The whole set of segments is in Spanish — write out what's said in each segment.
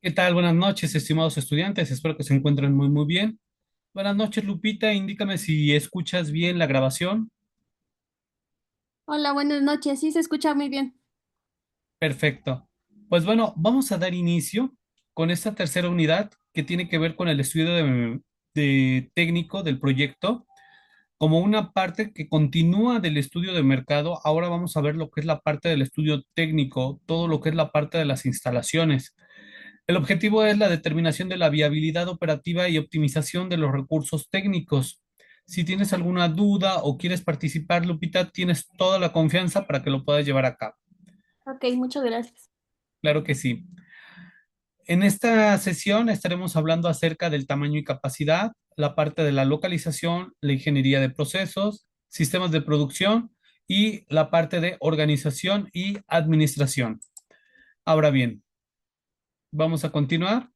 ¿Qué tal? Buenas noches, estimados estudiantes. Espero que se encuentren muy bien. Buenas noches, Lupita. Indícame si escuchas bien la grabación. Hola, buenas noches. Sí, se escucha muy bien. Perfecto. Pues bueno, vamos a dar inicio con esta tercera unidad que tiene que ver con el estudio de técnico del proyecto. Como una parte que continúa del estudio de mercado, ahora vamos a ver lo que es la parte del estudio técnico, todo lo que es la parte de las instalaciones. El objetivo es la determinación de la viabilidad operativa y optimización de los recursos técnicos. Si tienes alguna duda o quieres participar, Lupita, tienes toda la confianza para que lo puedas llevar a cabo. Ok, muchas gracias. Claro que sí. En esta sesión estaremos hablando acerca del tamaño y capacidad, la parte de la localización, la ingeniería de procesos, sistemas de producción y la parte de organización y administración. Ahora bien, vamos a continuar.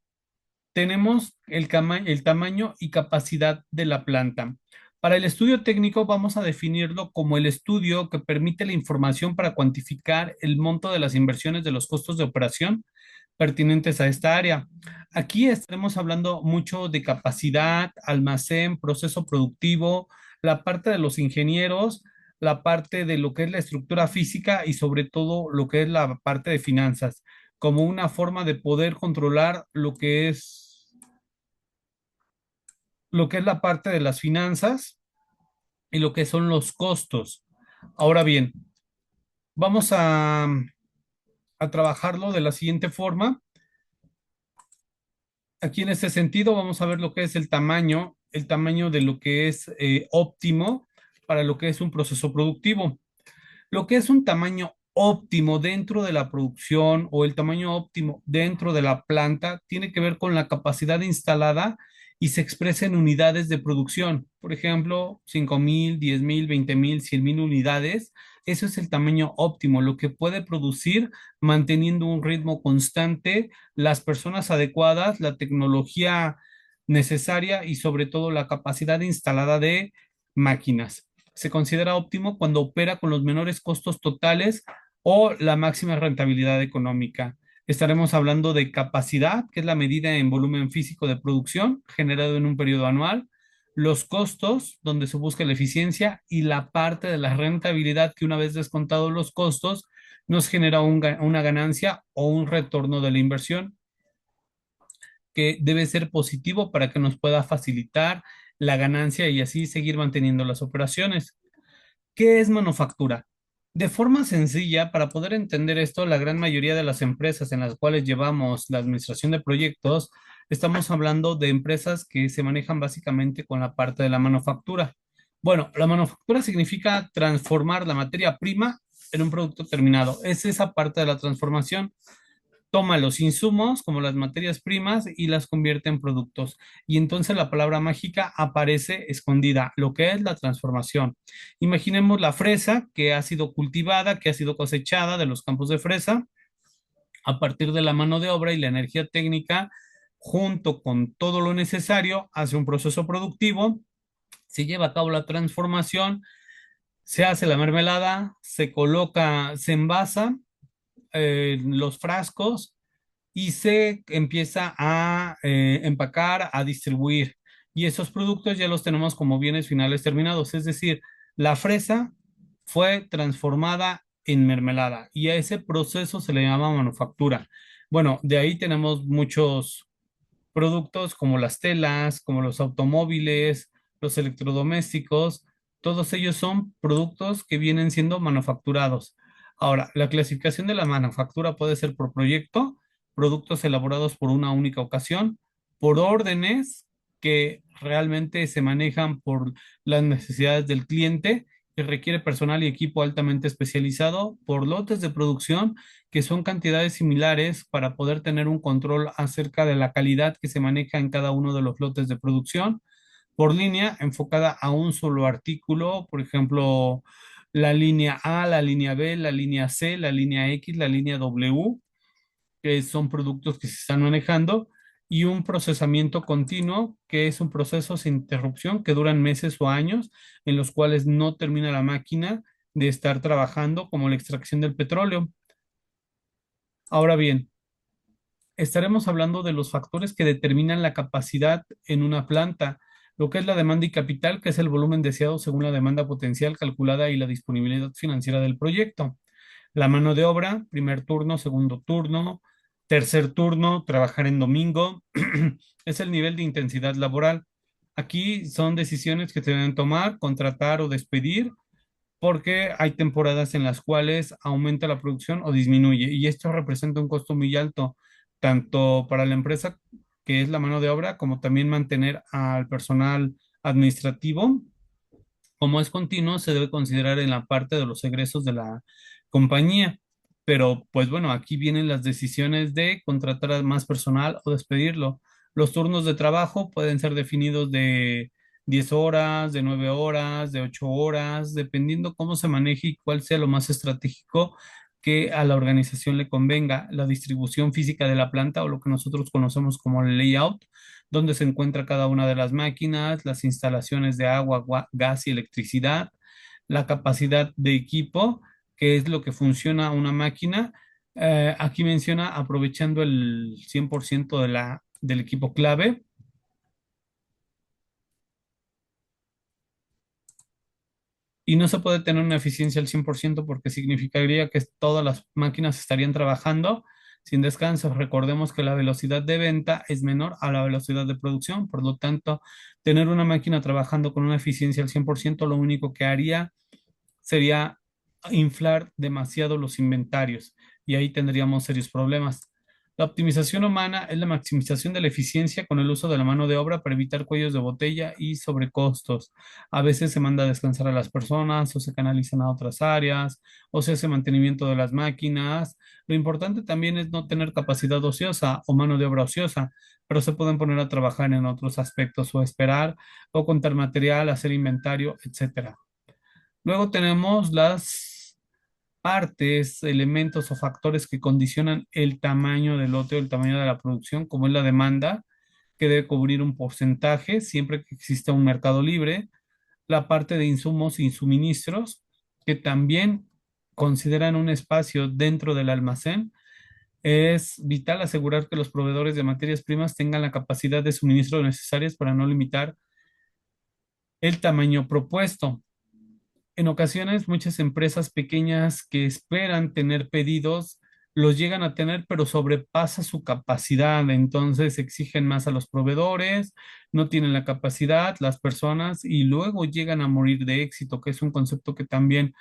Tenemos el tamaño y capacidad de la planta. Para el estudio técnico vamos a definirlo como el estudio que permite la información para cuantificar el monto de las inversiones de los costos de operación pertinentes a esta área. Aquí estaremos hablando mucho de capacidad, almacén, proceso productivo, la parte de los ingenieros, la parte de lo que es la estructura física y sobre todo lo que es la parte de finanzas, como una forma de poder controlar lo que es la parte de las finanzas y lo que son los costos. Ahora bien, vamos a trabajarlo de la siguiente forma. Aquí en este sentido vamos a ver lo que es el tamaño de lo que es óptimo para lo que es un proceso productivo. Lo que es un tamaño óptimo dentro de la producción o el tamaño óptimo dentro de la planta tiene que ver con la capacidad instalada y se expresa en unidades de producción. Por ejemplo, 5,000, 10,000, 20,000, 100,000 unidades. Eso es el tamaño óptimo, lo que puede producir manteniendo un ritmo constante, las personas adecuadas, la tecnología necesaria y sobre todo la capacidad instalada de máquinas. Se considera óptimo cuando opera con los menores costos totales o la máxima rentabilidad económica. Estaremos hablando de capacidad, que es la medida en volumen físico de producción generado en un periodo anual, los costos, donde se busca la eficiencia, y la parte de la rentabilidad, que una vez descontados los costos, nos genera una ganancia o un retorno de la inversión que debe ser positivo para que nos pueda facilitar la ganancia y así seguir manteniendo las operaciones. ¿Qué es manufactura? De forma sencilla, para poder entender esto, la gran mayoría de las empresas en las cuales llevamos la administración de proyectos, estamos hablando de empresas que se manejan básicamente con la parte de la manufactura. Bueno, la manufactura significa transformar la materia prima en un producto terminado. Es esa parte de la transformación. Toma los insumos como las materias primas y las convierte en productos. Y entonces la palabra mágica aparece escondida, lo que es la transformación. Imaginemos la fresa que ha sido cultivada, que ha sido cosechada de los campos de fresa a partir de la mano de obra y la energía técnica, junto con todo lo necesario, hace un proceso productivo, se lleva a cabo la transformación, se hace la mermelada, se coloca, se envasa los frascos y se empieza a empacar, a distribuir. Y esos productos ya los tenemos como bienes finales terminados, es decir, la fresa fue transformada en mermelada y a ese proceso se le llama manufactura. Bueno, de ahí tenemos muchos productos como las telas, como los automóviles, los electrodomésticos, todos ellos son productos que vienen siendo manufacturados. Ahora, la clasificación de la manufactura puede ser por proyecto, productos elaborados por una única ocasión, por órdenes que realmente se manejan por las necesidades del cliente, que requiere personal y equipo altamente especializado, por lotes de producción que son cantidades similares para poder tener un control acerca de la calidad que se maneja en cada uno de los lotes de producción, por línea enfocada a un solo artículo, por ejemplo, la línea A, la línea B, la línea C, la línea X, la línea W, que son productos que se están manejando, y un procesamiento continuo, que es un proceso sin interrupción que duran meses o años, en los cuales no termina la máquina de estar trabajando, como la extracción del petróleo. Ahora bien, estaremos hablando de los factores que determinan la capacidad en una planta, lo que es la demanda y capital, que es el volumen deseado según la demanda potencial calculada y la disponibilidad financiera del proyecto. La mano de obra, primer turno, segundo turno, tercer turno, trabajar en domingo, es el nivel de intensidad laboral. Aquí son decisiones que se deben tomar, contratar o despedir, porque hay temporadas en las cuales aumenta la producción o disminuye, y esto representa un costo muy alto, tanto para la empresa, que es la mano de obra, como también mantener al personal administrativo. Como es continuo, se debe considerar en la parte de los egresos de la compañía. Pero, pues bueno, aquí vienen las decisiones de contratar a más personal o despedirlo. Los turnos de trabajo pueden ser definidos de 10 horas, de 9 horas, de 8 horas, dependiendo cómo se maneje y cuál sea lo más estratégico que a la organización le convenga. La distribución física de la planta, o lo que nosotros conocemos como el layout, donde se encuentra cada una de las máquinas, las instalaciones de agua, gas y electricidad, la capacidad de equipo, que es lo que funciona una máquina. Aquí menciona aprovechando el 100% del equipo clave. Y no se puede tener una eficiencia al 100% porque significaría que todas las máquinas estarían trabajando sin descanso. Recordemos que la velocidad de venta es menor a la velocidad de producción, por lo tanto, tener una máquina trabajando con una eficiencia al 100% lo único que haría sería inflar demasiado los inventarios, y ahí tendríamos serios problemas. La optimización humana es la maximización de la eficiencia con el uso de la mano de obra para evitar cuellos de botella y sobrecostos. A veces se manda a descansar a las personas o se canalizan a otras áreas o se hace mantenimiento de las máquinas. Lo importante también es no tener capacidad ociosa o mano de obra ociosa, pero se pueden poner a trabajar en otros aspectos o esperar o contar material, hacer inventario, etcétera. Luego tenemos las partes, elementos o factores que condicionan el tamaño del lote o el tamaño de la producción, como es la demanda, que debe cubrir un porcentaje siempre que exista un mercado libre, la parte de insumos y suministros, que también consideran un espacio dentro del almacén. Es vital asegurar que los proveedores de materias primas tengan la capacidad de suministro necesarias para no limitar el tamaño propuesto. En ocasiones, muchas empresas pequeñas que esperan tener pedidos los llegan a tener, pero sobrepasa su capacidad. Entonces exigen más a los proveedores, no tienen la capacidad, las personas, y luego llegan a morir de éxito, que es un concepto que también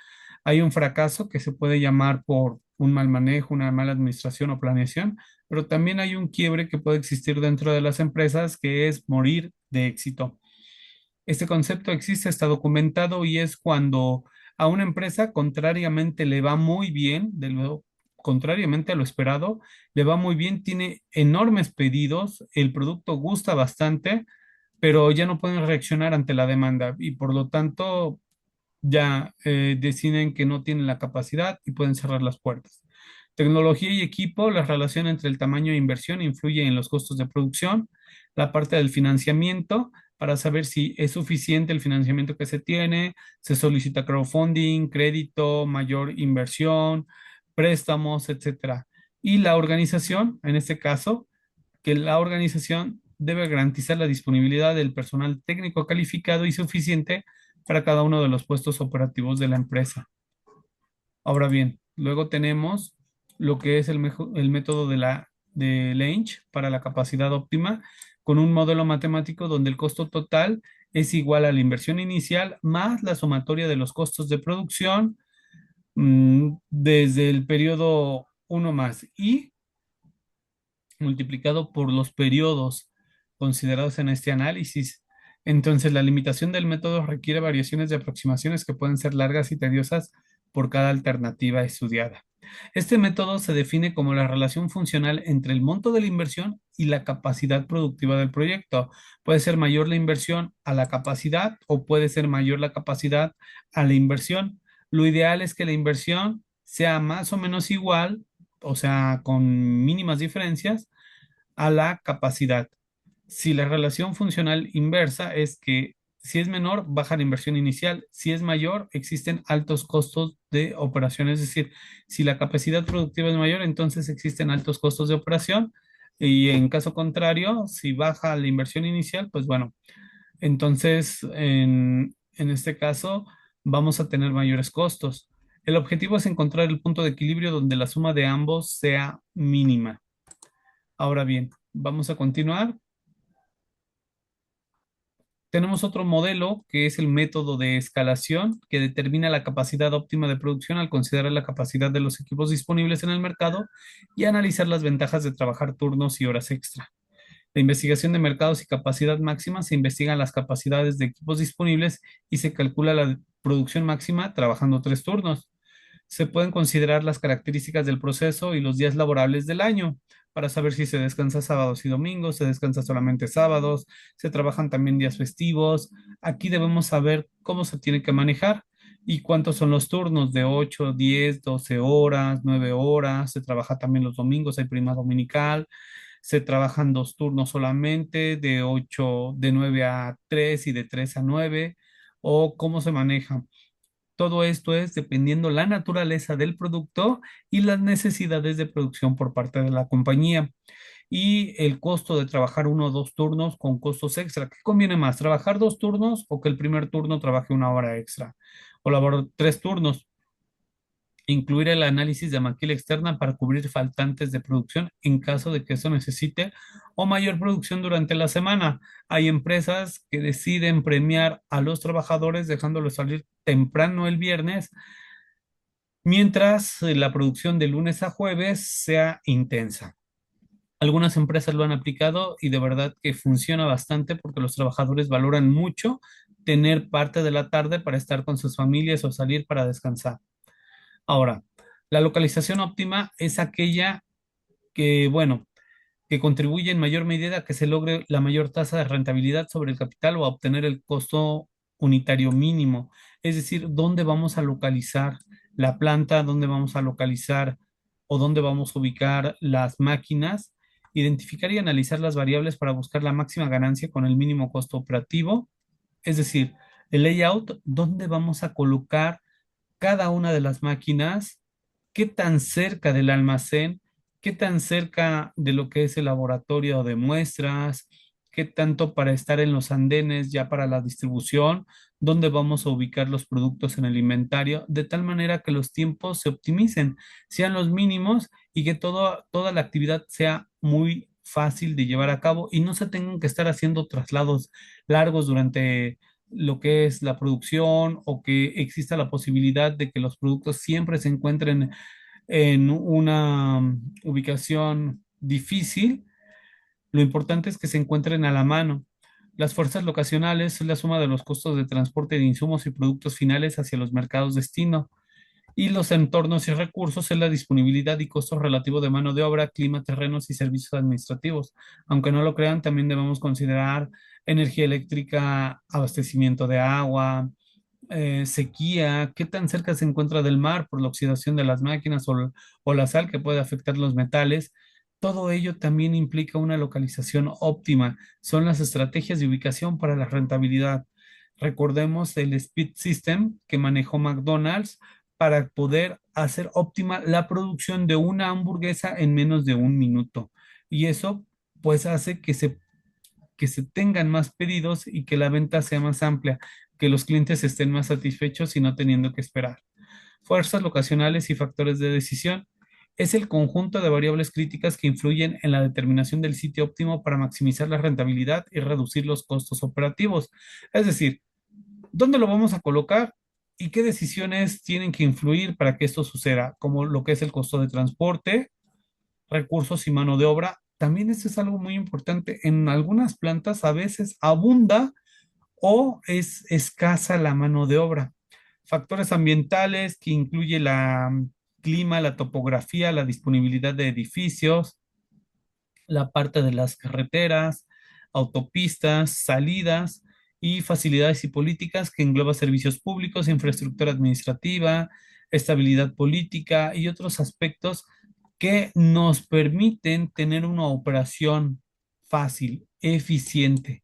hay un fracaso que se puede llamar por un mal manejo, una mala administración o planeación, pero también hay un quiebre que puede existir dentro de las empresas, que es morir de éxito. Este concepto existe, está documentado, y es cuando a una empresa contrariamente le va muy bien, contrariamente a lo esperado, le va muy bien, tiene enormes pedidos, el producto gusta bastante, pero ya no pueden reaccionar ante la demanda y por lo tanto ya deciden que no tienen la capacidad y pueden cerrar las puertas. Tecnología y equipo, la relación entre el tamaño e inversión influye en los costos de producción. La parte del financiamiento, para saber si es suficiente el financiamiento que se tiene, se solicita crowdfunding, crédito, mayor inversión, préstamos, etcétera. Y la organización, en este caso, que la organización debe garantizar la disponibilidad del personal técnico calificado y suficiente para cada uno de los puestos operativos de la empresa. Ahora bien, luego tenemos lo que es el método de Lange para la capacidad óptima, con un modelo matemático donde el costo total es igual a la inversión inicial más la sumatoria de los costos de producción desde el periodo uno más y multiplicado por los periodos considerados en este análisis. Entonces, la limitación del método requiere variaciones de aproximaciones que pueden ser largas y tediosas por cada alternativa estudiada. Este método se define como la relación funcional entre el monto de la inversión y la capacidad productiva del proyecto. Puede ser mayor la inversión a la capacidad o puede ser mayor la capacidad a la inversión. Lo ideal es que la inversión sea más o menos igual, o sea, con mínimas diferencias, a la capacidad. Si la relación funcional inversa es que si es menor, baja la inversión inicial; si es mayor, existen altos costos de operación. Es decir, si la capacidad productiva es mayor, entonces existen altos costos de operación. Y en caso contrario, si baja la inversión inicial, pues bueno, entonces en este caso vamos a tener mayores costos. El objetivo es encontrar el punto de equilibrio donde la suma de ambos sea mínima. Ahora bien, vamos a continuar. Tenemos otro modelo que es el método de escalación que determina la capacidad óptima de producción al considerar la capacidad de los equipos disponibles en el mercado y analizar las ventajas de trabajar turnos y horas extra. La investigación de mercados y capacidad máxima se investigan las capacidades de equipos disponibles y se calcula la producción máxima trabajando 3 turnos. Se pueden considerar las características del proceso y los días laborables del año para saber si se descansa sábados y domingos, se descansa solamente sábados, se trabajan también días festivos. Aquí debemos saber cómo se tiene que manejar y cuántos son los turnos de 8, 10, 12 horas, 9 horas. Se trabaja también los domingos, hay prima dominical. Se trabajan 2 turnos solamente, de 8, de 9 a 3 y de 3 a 9, o cómo se maneja. Todo esto es dependiendo la naturaleza del producto y las necesidades de producción por parte de la compañía y el costo de trabajar 1 o 2 turnos con costos extra. ¿Qué conviene más, trabajar 2 turnos o que el primer turno trabaje 1 hora extra? O laborar 3 turnos. Incluir el análisis de maquila externa para cubrir faltantes de producción en caso de que eso necesite o mayor producción durante la semana. Hay empresas que deciden premiar a los trabajadores dejándolos salir temprano el viernes, mientras la producción de lunes a jueves sea intensa. Algunas empresas lo han aplicado y de verdad que funciona bastante porque los trabajadores valoran mucho tener parte de la tarde para estar con sus familias o salir para descansar. Ahora, la localización óptima es aquella que, bueno, que contribuye en mayor medida a que se logre la mayor tasa de rentabilidad sobre el capital o a obtener el costo unitario mínimo. Es decir, dónde vamos a localizar la planta, dónde vamos a localizar o dónde vamos a ubicar las máquinas, identificar y analizar las variables para buscar la máxima ganancia con el mínimo costo operativo. Es decir, el layout, dónde vamos a colocar cada una de las máquinas, qué tan cerca del almacén, qué tan cerca de lo que es el laboratorio de muestras, qué tanto para estar en los andenes ya para la distribución, dónde vamos a ubicar los productos en el inventario, de tal manera que los tiempos se optimicen, sean los mínimos y que toda la actividad sea muy fácil de llevar a cabo y no se tengan que estar haciendo traslados largos durante lo que es la producción o que exista la posibilidad de que los productos siempre se encuentren en una ubicación difícil. Lo importante es que se encuentren a la mano. Las fuerzas locacionales es la suma de los costos de transporte de insumos y productos finales hacia los mercados destino. Y los entornos y recursos es la disponibilidad y costo relativo de mano de obra, clima, terrenos y servicios administrativos. Aunque no lo crean, también debemos considerar energía eléctrica, abastecimiento de agua, sequía, qué tan cerca se encuentra del mar por la oxidación de las máquinas o la sal que puede afectar los metales. Todo ello también implica una localización óptima. Son las estrategias de ubicación para la rentabilidad. Recordemos el Speed System que manejó McDonald's para poder hacer óptima la producción de una hamburguesa en menos de 1 minuto. Y eso pues hace que se tengan más pedidos y que la venta sea más amplia, que los clientes estén más satisfechos y no teniendo que esperar. Fuerzas locacionales y factores de decisión. Es el conjunto de variables críticas que influyen en la determinación del sitio óptimo para maximizar la rentabilidad y reducir los costos operativos. Es decir, ¿dónde lo vamos a colocar y qué decisiones tienen que influir para que esto suceda? Como lo que es el costo de transporte, recursos y mano de obra. También esto es algo muy importante. En algunas plantas a veces abunda o es escasa la mano de obra. Factores ambientales que incluye la clima, la topografía, la disponibilidad de edificios, la parte de las carreteras, autopistas, salidas y facilidades y políticas que engloba servicios públicos, infraestructura administrativa, estabilidad política y otros aspectos que nos permiten tener una operación fácil, eficiente.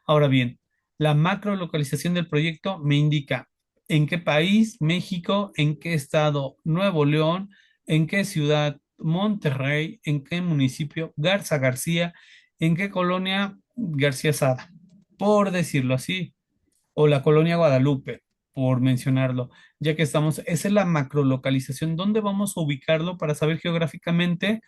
Ahora bien, la macrolocalización del proyecto me indica en qué país, México, en qué estado, Nuevo León, en qué ciudad. Monterrey, en qué municipio, Garza García, en qué colonia, García Sada, por decirlo así, o la colonia Guadalupe, por mencionarlo, ya que estamos, esa es la macrolocalización, ¿dónde vamos a ubicarlo para saber geográficamente?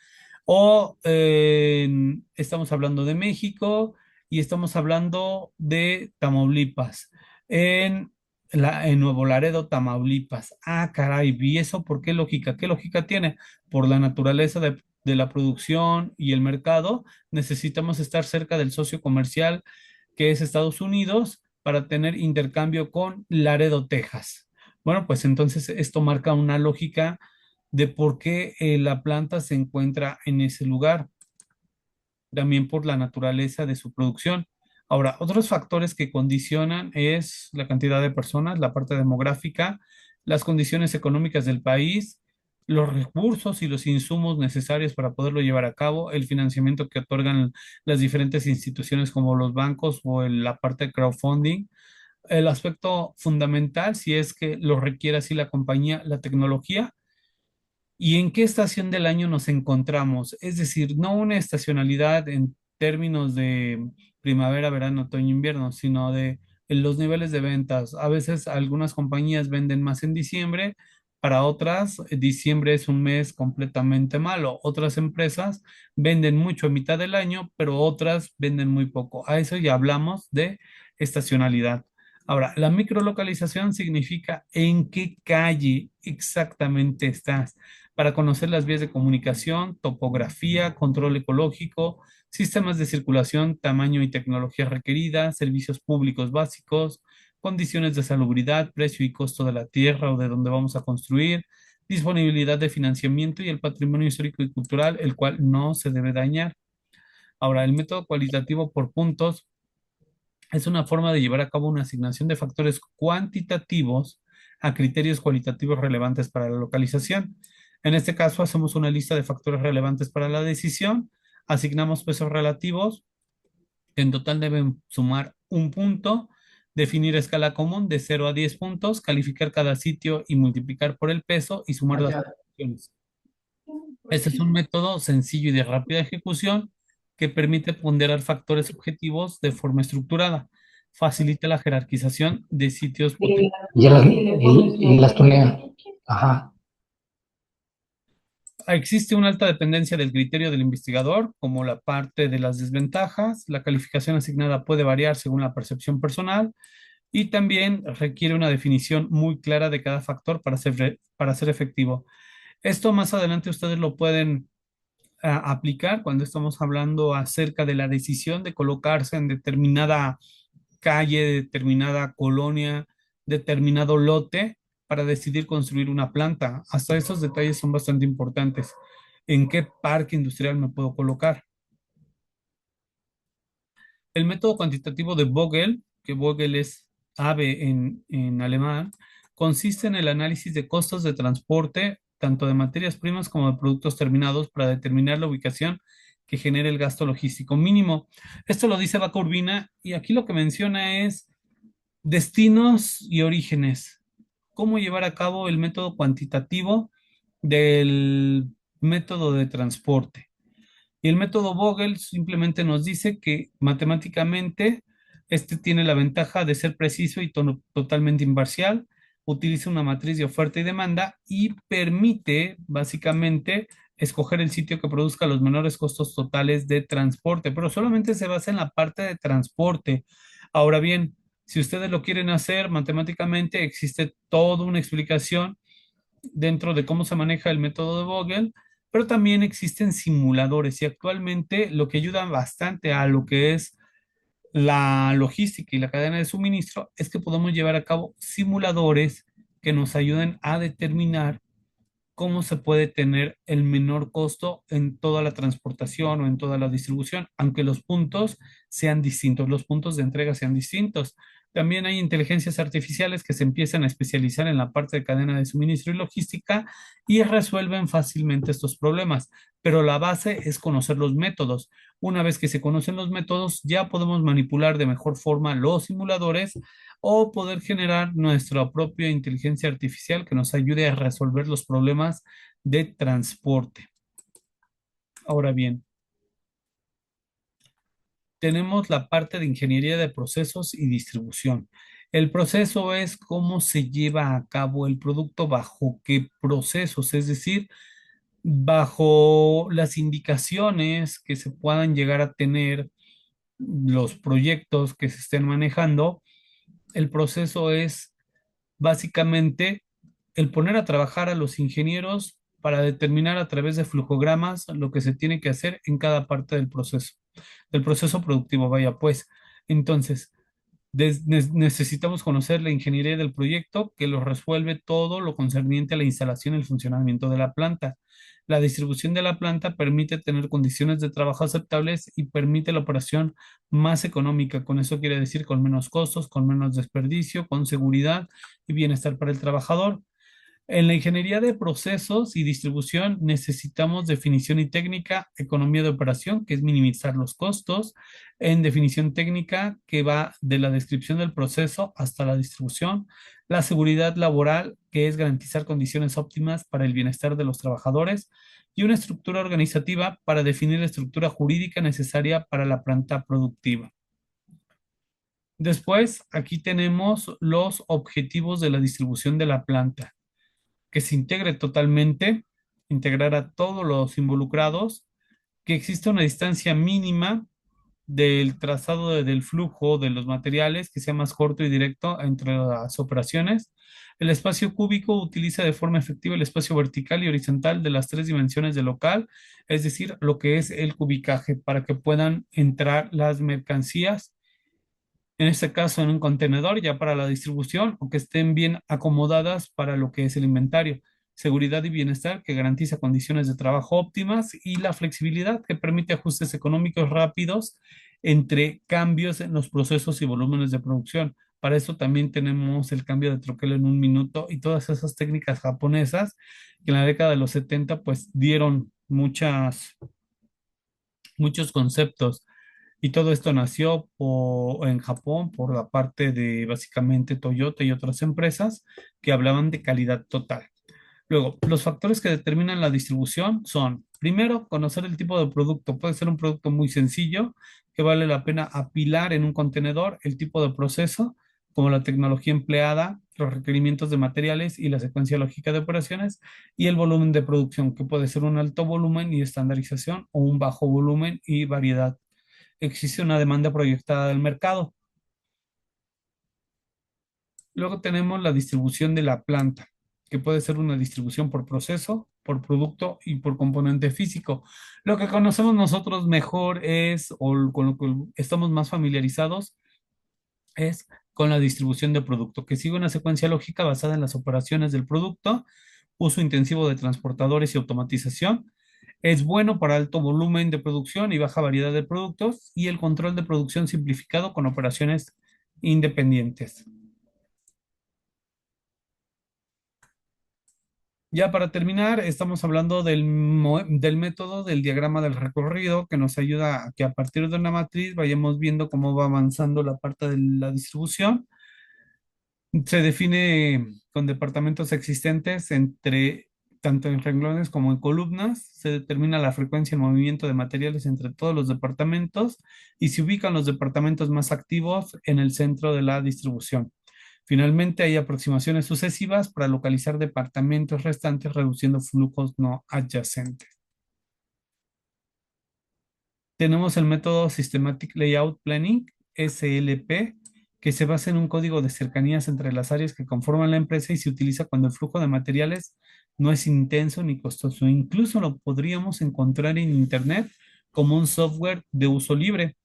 O estamos hablando de México y estamos hablando de Tamaulipas, en Nuevo Laredo, Tamaulipas. Ah, caray, ¿y eso por qué lógica? ¿Qué lógica tiene? Por la naturaleza de la producción y el mercado, necesitamos estar cerca del socio comercial que es Estados Unidos para tener intercambio con Laredo, Texas. Bueno, pues entonces esto marca una lógica de por qué la planta se encuentra en ese lugar, también por la naturaleza de su producción. Ahora, otros factores que condicionan es la cantidad de personas, la parte demográfica, las condiciones económicas del país, los recursos y los insumos necesarios para poderlo llevar a cabo, el financiamiento que otorgan las diferentes instituciones como los bancos o la parte de crowdfunding. El aspecto fundamental, si es que lo requiere así la compañía, la tecnología, ¿y en qué estación del año nos encontramos? Es decir, no una estacionalidad en términos de primavera, verano, otoño, invierno, sino de en los niveles de ventas. A veces algunas compañías venden más en diciembre, para otras, diciembre es un mes completamente malo. Otras empresas venden mucho a mitad del año, pero otras venden muy poco. A eso ya hablamos de estacionalidad. Ahora, la microlocalización significa en qué calle exactamente estás para conocer las vías de comunicación, topografía, control ecológico, sistemas de circulación, tamaño y tecnología requerida, servicios públicos básicos, condiciones de salubridad, precio y costo de la tierra o de donde vamos a construir, disponibilidad de financiamiento y el patrimonio histórico y cultural, el cual no se debe dañar. Ahora, el método cualitativo por puntos es una forma de llevar a cabo una asignación de factores cuantitativos a criterios cualitativos relevantes para la localización. En este caso, hacemos una lista de factores relevantes para la decisión, asignamos pesos relativos, que en total deben sumar un punto, definir escala común de 0 a 10 puntos, calificar cada sitio y multiplicar por el peso y sumar las opciones. Este es un método sencillo y de rápida ejecución que permite ponderar factores objetivos de forma estructurada. Facilita la jerarquización de sitios potenciales. Y las tunea. Ajá. Existe una alta dependencia del criterio del investigador, como la parte de las desventajas. La calificación asignada puede variar según la percepción personal y también requiere una definición muy clara de cada factor para ser efectivo. Esto más adelante ustedes lo pueden aplicar cuando estamos hablando acerca de la decisión de colocarse en determinada calle, determinada colonia, determinado lote para decidir construir una planta. Hasta esos detalles son bastante importantes. ¿En qué parque industrial me puedo colocar? El método cuantitativo de Vogel, que Vogel es ave en alemán, consiste en el análisis de costos de transporte, tanto de materias primas como de productos terminados, para determinar la ubicación que genere el gasto logístico mínimo. Esto lo dice Vaca Urbina y aquí lo que menciona es destinos y orígenes. ¿Cómo llevar a cabo el método cuantitativo del método de transporte? Y el método Vogel simplemente nos dice que matemáticamente este tiene la ventaja de ser preciso y totalmente imparcial, utiliza una matriz de oferta y demanda y permite básicamente escoger el sitio que produzca los menores costos totales de transporte, pero solamente se basa en la parte de transporte. Ahora bien, si ustedes lo quieren hacer matemáticamente, existe toda una explicación dentro de cómo se maneja el método de Vogel, pero también existen simuladores y actualmente lo que ayuda bastante a lo que es la logística y la cadena de suministro es que podemos llevar a cabo simuladores que nos ayuden a determinar cómo se puede tener el menor costo en toda la transportación o en toda la distribución, aunque los puntos sean distintos, los puntos de entrega sean distintos. También hay inteligencias artificiales que se empiezan a especializar en la parte de cadena de suministro y logística y resuelven fácilmente estos problemas, pero la base es conocer los métodos. Una vez que se conocen los métodos, ya podemos manipular de mejor forma los simuladores o poder generar nuestra propia inteligencia artificial que nos ayude a resolver los problemas de transporte. Ahora bien, tenemos la parte de ingeniería de procesos y distribución. El proceso es cómo se lleva a cabo el producto, bajo qué procesos, es decir, bajo las indicaciones que se puedan llegar a tener los proyectos que se estén manejando. El proceso es básicamente el poner a trabajar a los ingenieros para determinar a través de flujogramas lo que se tiene que hacer en cada parte del proceso productivo, vaya pues. Entonces, necesitamos conocer la ingeniería del proyecto que lo resuelve todo lo concerniente a la instalación y el funcionamiento de la planta. La distribución de la planta permite tener condiciones de trabajo aceptables y permite la operación más económica. Con eso quiere decir con menos costos, con menos desperdicio, con seguridad y bienestar para el trabajador. En la ingeniería de procesos y distribución necesitamos definición y técnica, economía de operación, que es minimizar los costos, en definición técnica, que va de la descripción del proceso hasta la distribución, la seguridad laboral, que es garantizar condiciones óptimas para el bienestar de los trabajadores, y una estructura organizativa para definir la estructura jurídica necesaria para la planta productiva. Después, aquí tenemos los objetivos de la distribución de la planta: que se integre totalmente, integrar a todos los involucrados, que exista una distancia mínima del trazado del flujo de los materiales, que sea más corto y directo entre las operaciones. El espacio cúbico utiliza de forma efectiva el espacio vertical y horizontal de las tres dimensiones del local, es decir, lo que es el cubicaje, para que puedan entrar las mercancías, en este caso en un contenedor ya para la distribución, o que estén bien acomodadas para lo que es el inventario. Seguridad y bienestar, que garantiza condiciones de trabajo óptimas, y la flexibilidad, que permite ajustes económicos rápidos entre cambios en los procesos y volúmenes de producción. Para eso también tenemos el cambio de troquel en un minuto y todas esas técnicas japonesas que en la década de los 70 pues dieron muchos conceptos, y todo esto nació en Japón por la parte de básicamente Toyota y otras empresas que hablaban de calidad total. Luego, los factores que determinan la distribución son: primero, conocer el tipo de producto. Puede ser un producto muy sencillo que vale la pena apilar en un contenedor, el tipo de proceso, como la tecnología empleada, los requerimientos de materiales y la secuencia lógica de operaciones, y el volumen de producción, que puede ser un alto volumen y estandarización o un bajo volumen y variedad. Existe una demanda proyectada del mercado. Luego tenemos la distribución de la planta, que puede ser una distribución por proceso, por producto y por componente físico. Lo que conocemos nosotros mejor es, o con lo que estamos más familiarizados, es con la distribución de producto, que sigue una secuencia lógica basada en las operaciones del producto, uso intensivo de transportadores y automatización. Es bueno para alto volumen de producción y baja variedad de productos, y el control de producción simplificado con operaciones independientes. Ya para terminar, estamos hablando del método del diagrama del recorrido, que nos ayuda a que a partir de una matriz vayamos viendo cómo va avanzando la parte de la distribución. Se define con departamentos existentes tanto en renglones como en columnas. Se determina la frecuencia en movimiento de materiales entre todos los departamentos y se ubican los departamentos más activos en el centro de la distribución. Finalmente, hay aproximaciones sucesivas para localizar departamentos restantes, reduciendo flujos no adyacentes. Tenemos el método Systematic Layout Planning, SLP, que se basa en un código de cercanías entre las áreas que conforman la empresa y se utiliza cuando el flujo de materiales no es intenso ni costoso. Incluso lo podríamos encontrar en Internet como un software de uso libre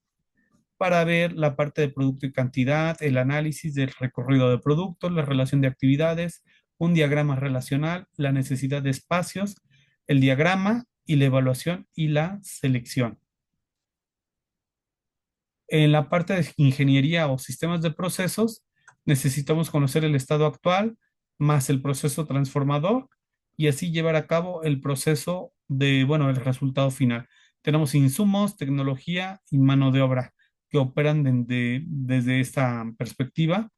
para ver la parte de producto y cantidad, el análisis del recorrido de productos, la relación de actividades, un diagrama relacional, la necesidad de espacios, el diagrama y la evaluación y la selección. En la parte de ingeniería o sistemas de procesos, necesitamos conocer el estado actual más el proceso transformador, y así llevar a cabo el proceso el resultado final. Tenemos insumos, tecnología y mano de obra que operan desde esta perspectiva,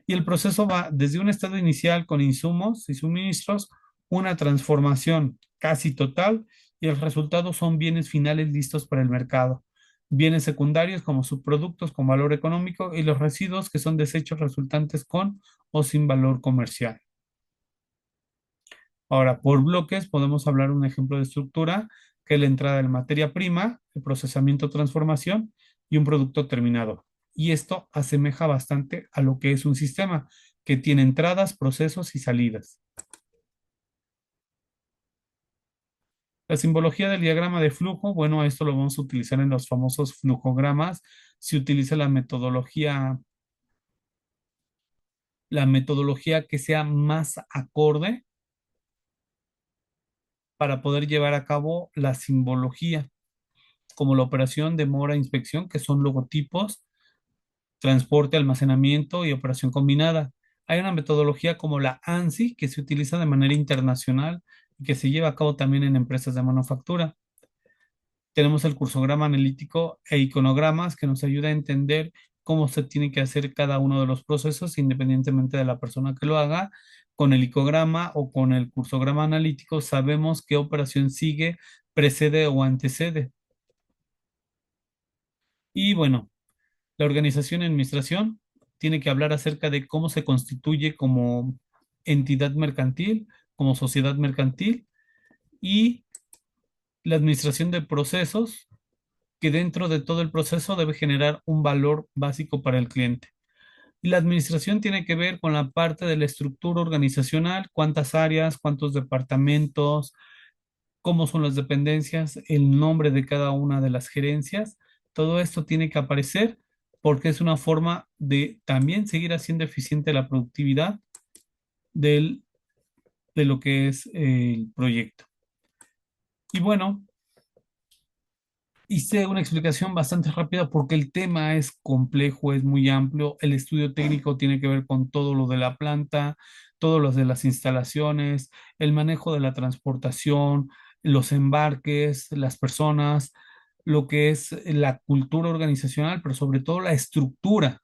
y el proceso va desde un estado inicial con insumos y suministros, una transformación casi total y el resultado son bienes finales listos para el mercado, bienes secundarios como subproductos con valor económico y los residuos que son desechos resultantes con o sin valor comercial. Ahora, por bloques podemos hablar un ejemplo de estructura que es la entrada de la materia prima, el procesamiento, transformación y un producto terminado. Y esto asemeja bastante a lo que es un sistema que tiene entradas, procesos y salidas. La simbología del diagrama de flujo, bueno, esto lo vamos a utilizar en los famosos flujogramas. Se utiliza la metodología que sea más acorde para poder llevar a cabo la simbología, como la operación, demora, inspección, que son logotipos, transporte, almacenamiento y operación combinada. Hay una metodología como la ANSI que se utiliza de manera internacional y que se lleva a cabo también en empresas de manufactura. Tenemos el cursograma analítico e iconogramas que nos ayuda a entender cómo se tiene que hacer cada uno de los procesos independientemente de la persona que lo haga. Con el icograma o con el cursograma analítico sabemos qué operación sigue, precede o antecede. Y bueno, la organización y administración tiene que hablar acerca de cómo se constituye como entidad mercantil, como sociedad mercantil y la administración de procesos que dentro de todo el proceso debe generar un valor básico para el cliente. Y la administración tiene que ver con la parte de la estructura organizacional, cuántas áreas, cuántos departamentos, cómo son las dependencias, el nombre de cada una de las gerencias. Todo esto tiene que aparecer porque es una forma de también seguir haciendo eficiente la productividad del, de lo que es el proyecto. Y bueno, hice una explicación bastante rápida porque el tema es complejo, es muy amplio. El estudio técnico tiene que ver con todo lo de la planta, todo lo de las instalaciones, el manejo de la transportación, los embarques, las personas, lo que es la cultura organizacional, pero sobre todo la estructura.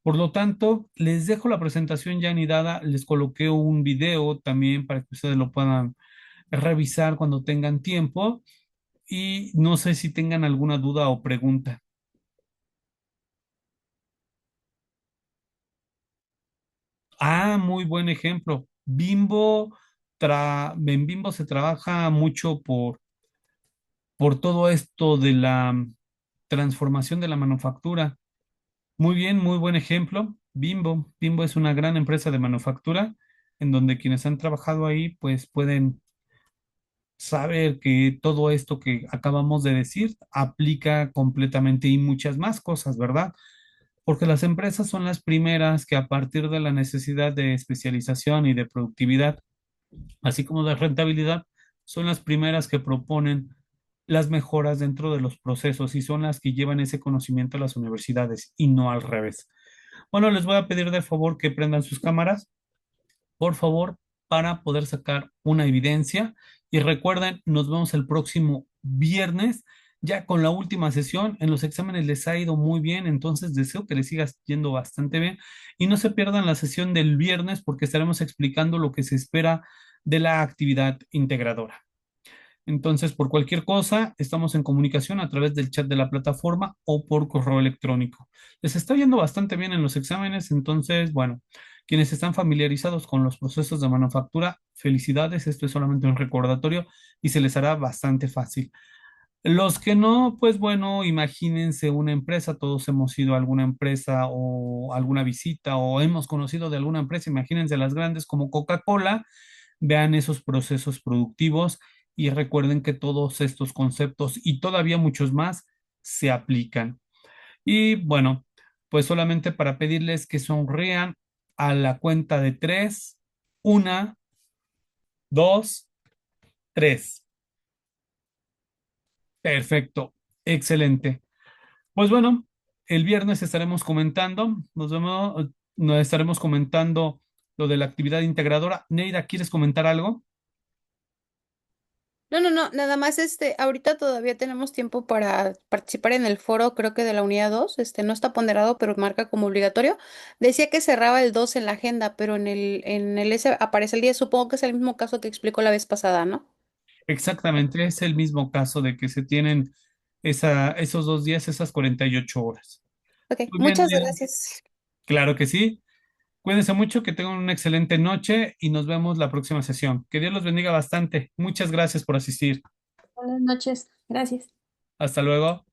Por lo tanto, les dejo la presentación ya anidada, les coloqué un video también para que ustedes lo puedan revisar cuando tengan tiempo y no sé si tengan alguna duda o pregunta. Ah, muy buen ejemplo. En Bimbo se trabaja mucho por todo esto de la transformación de la manufactura. Muy bien, muy buen ejemplo. Bimbo es una gran empresa de manufactura en donde quienes han trabajado ahí pues pueden saber que todo esto que acabamos de decir aplica completamente y muchas más cosas, ¿verdad? Porque las empresas son las primeras que a partir de la necesidad de especialización y de productividad, así como de rentabilidad, son las primeras que proponen las mejoras dentro de los procesos y son las que llevan ese conocimiento a las universidades y no al revés. Bueno, les voy a pedir de favor que prendan sus cámaras, por favor, para poder sacar una evidencia. Y recuerden, nos vemos el próximo viernes, ya con la última sesión. En los exámenes les ha ido muy bien, entonces deseo que les siga yendo bastante bien. Y no se pierdan la sesión del viernes porque estaremos explicando lo que se espera de la actividad integradora. Entonces, por cualquier cosa, estamos en comunicación a través del chat de la plataforma o por correo electrónico. Les está yendo bastante bien en los exámenes, entonces, bueno, quienes están familiarizados con los procesos de manufactura, felicidades, esto es solamente un recordatorio y se les hará bastante fácil. Los que no, pues bueno, imagínense una empresa, todos hemos ido a alguna empresa o alguna visita o hemos conocido de alguna empresa, imagínense las grandes como Coca-Cola, vean esos procesos productivos y recuerden que todos estos conceptos y todavía muchos más se aplican. Y bueno, pues solamente para pedirles que sonrían a la cuenta de tres, una, dos, tres. Perfecto, excelente. Pues bueno, el viernes estaremos comentando, nos estaremos comentando lo de la actividad integradora. Neida, ¿quieres comentar algo? No, no, no, nada más ahorita todavía tenemos tiempo para participar en el foro, creo que de la unidad 2. No está ponderado, pero marca como obligatorio. Decía que cerraba el 2 en la agenda, pero en el ese aparece el día, supongo que es el mismo caso que explicó la vez pasada, ¿no? Exactamente, es el mismo caso de que se tienen esos 2 días, esas 48 horas. Ok, Muy bien, muchas Diana. gracias. Claro que sí. Cuídense mucho, que tengan una excelente noche y nos vemos la próxima sesión. Que Dios los bendiga bastante. Muchas gracias por asistir. Buenas noches. Gracias. Hasta luego.